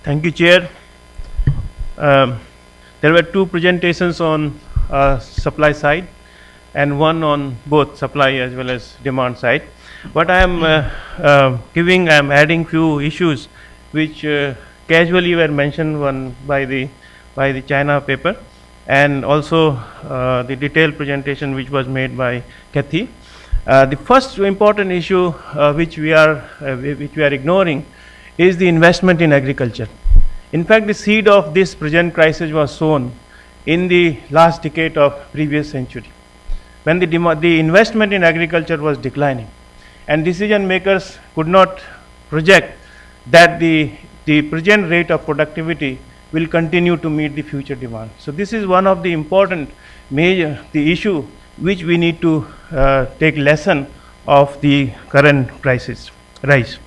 Thank you, Chair. Um, there were two presentations on supply side and one on both supply as well as demand side. What I am I am adding few issues which casually were mentioned one by the China paper, and also the detailed presentation which was made by Kathy. The first important issue which we are ignoring is the investment in agriculture. In fact, the seed of this present crisis was sown in the last decade of previous century, when the investment in agriculture was declining, and decision makers could not project that the present rate of productivity will continue to meet the future demand. So this is one of the important the issue which we need to take lesson of the current crisis rise.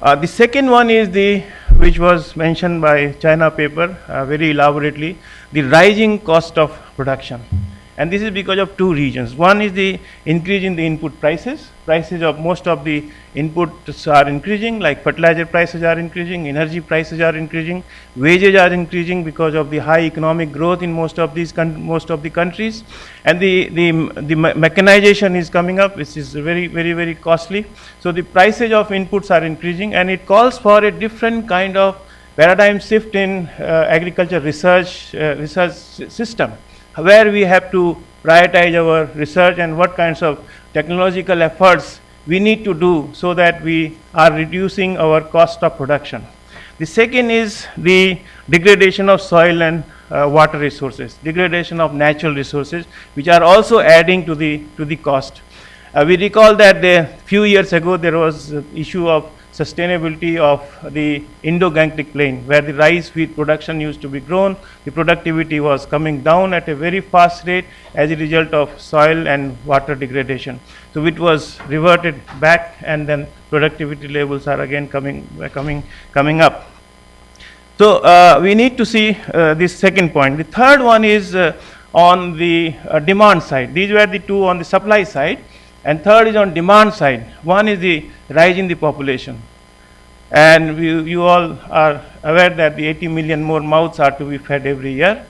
The second one is which was mentioned by China paper very elaborately, the rising cost of production. And this is because of two reasons. One is the increase in the input prices. Prices of most of the inputs are increasing, like fertilizer prices are increasing, energy prices are increasing, wages are increasing because of the high economic growth in most of the countries, and the mechanization is coming up, which is very costly. So the prices of inputs are increasing, and it calls for a different kind of paradigm shift in agriculture research system, where we have to prioritize our research and what kinds of technological efforts we need to do so that we are reducing our cost of production. The second is the degradation of soil and water resources, degradation of natural resources, which are also adding to the cost. We recall that a few years ago there was an issue of sustainability of the Indo-Gangetic plain, where the rice wheat production used to be grown. The productivity was coming down at a very fast rate as a result of soil and water degradation. So it was reverted back, and then productivity levels are again coming up. So we need to see this second point. The third one is on the demand side. These were the two on the supply side. And third is on demand side. One is the rise in the population. And you all are aware that the 80 million more mouths are to be fed every year.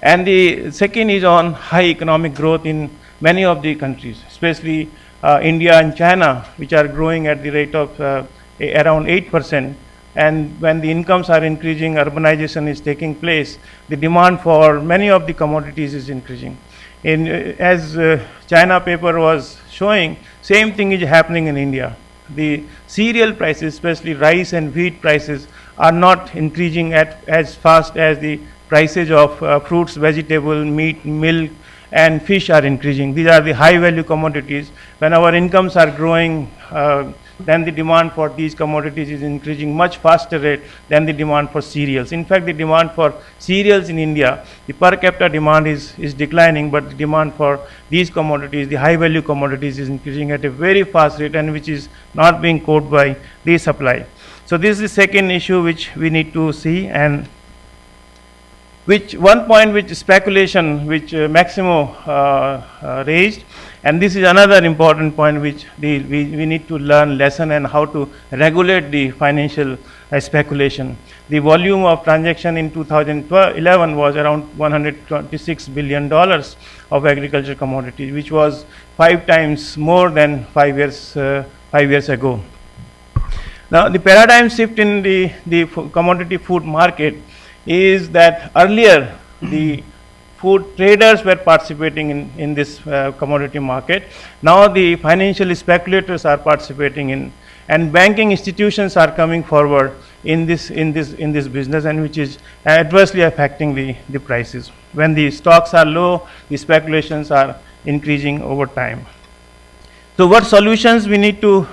And the second is on high economic growth in many of the countries, especially India and China, which are growing at the rate of around 8%. And when the incomes are increasing, urbanization is taking place, the demand for many of the commodities is increasing. As China paper was showing, same thing is happening in India. The cereal prices, especially rice and wheat prices, are not increasing as fast as the prices of fruits, vegetables, meat, milk, and fish are increasing. These are the high value commodities. When our incomes are growing, then the demand for these commodities is increasing much faster rate than the demand for cereals. In fact, the demand for cereals in India, the per capita demand is declining, but the demand for these commodities, the high value commodities, is increasing at a very fast rate, and which is not being caught by the supply. So this is the second issue which we need to see, and which one point which speculation which Maximo raised, and this is another important point which we need to learn lesson and how to regulate the financial speculation. The volume of transaction in 2011 was around $126 billion of agricultural commodities, which was 5 times more than 5 years ago. Now the paradigm shift in the commodity food market is that earlier the food traders were participating in this commodity market. Now the financial speculators are participating in, and banking institutions are coming forward in this business, and which is adversely affecting the prices. When the stocks are low, the speculations are increasing over time. So what solutions we need to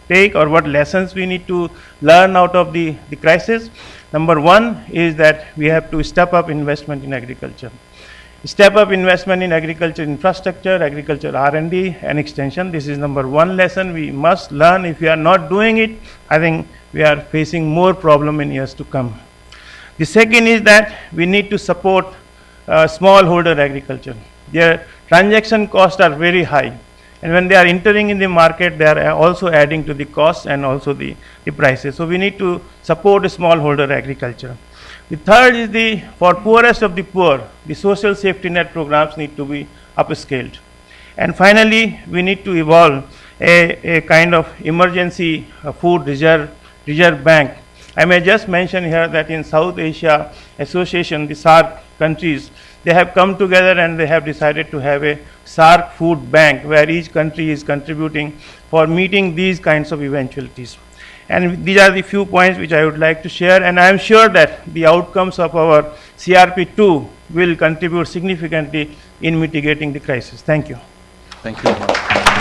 take, or what lessons we need to learn out of the crisis? Number one is that we have to step up investment in agriculture. Step up investment in agriculture infrastructure, agriculture R&D and extension. This is number one lesson we must learn. If we are not doing it, I think we are facing more problem in years to come. The second is that we need to support smallholder agriculture. Their transaction costs are very high, And when they are entering in the market, they are also adding to the cost and also the prices. So we need to support smallholder agriculture. The third is for poorest of the poor, the social safety net programs need to be upscaled. And finally, we need to evolve a kind of emergency food reserve bank. I may just mention here that in South Asia Association, the SAARC countries, they have come together and they have decided to have a SAARC food bank where each country is contributing for meeting these kinds of eventualities. And these are the few points which I would like to share, and I am sure that the outcomes of our CRP2 will contribute significantly in mitigating the crisis. Thank you. Thank you very much.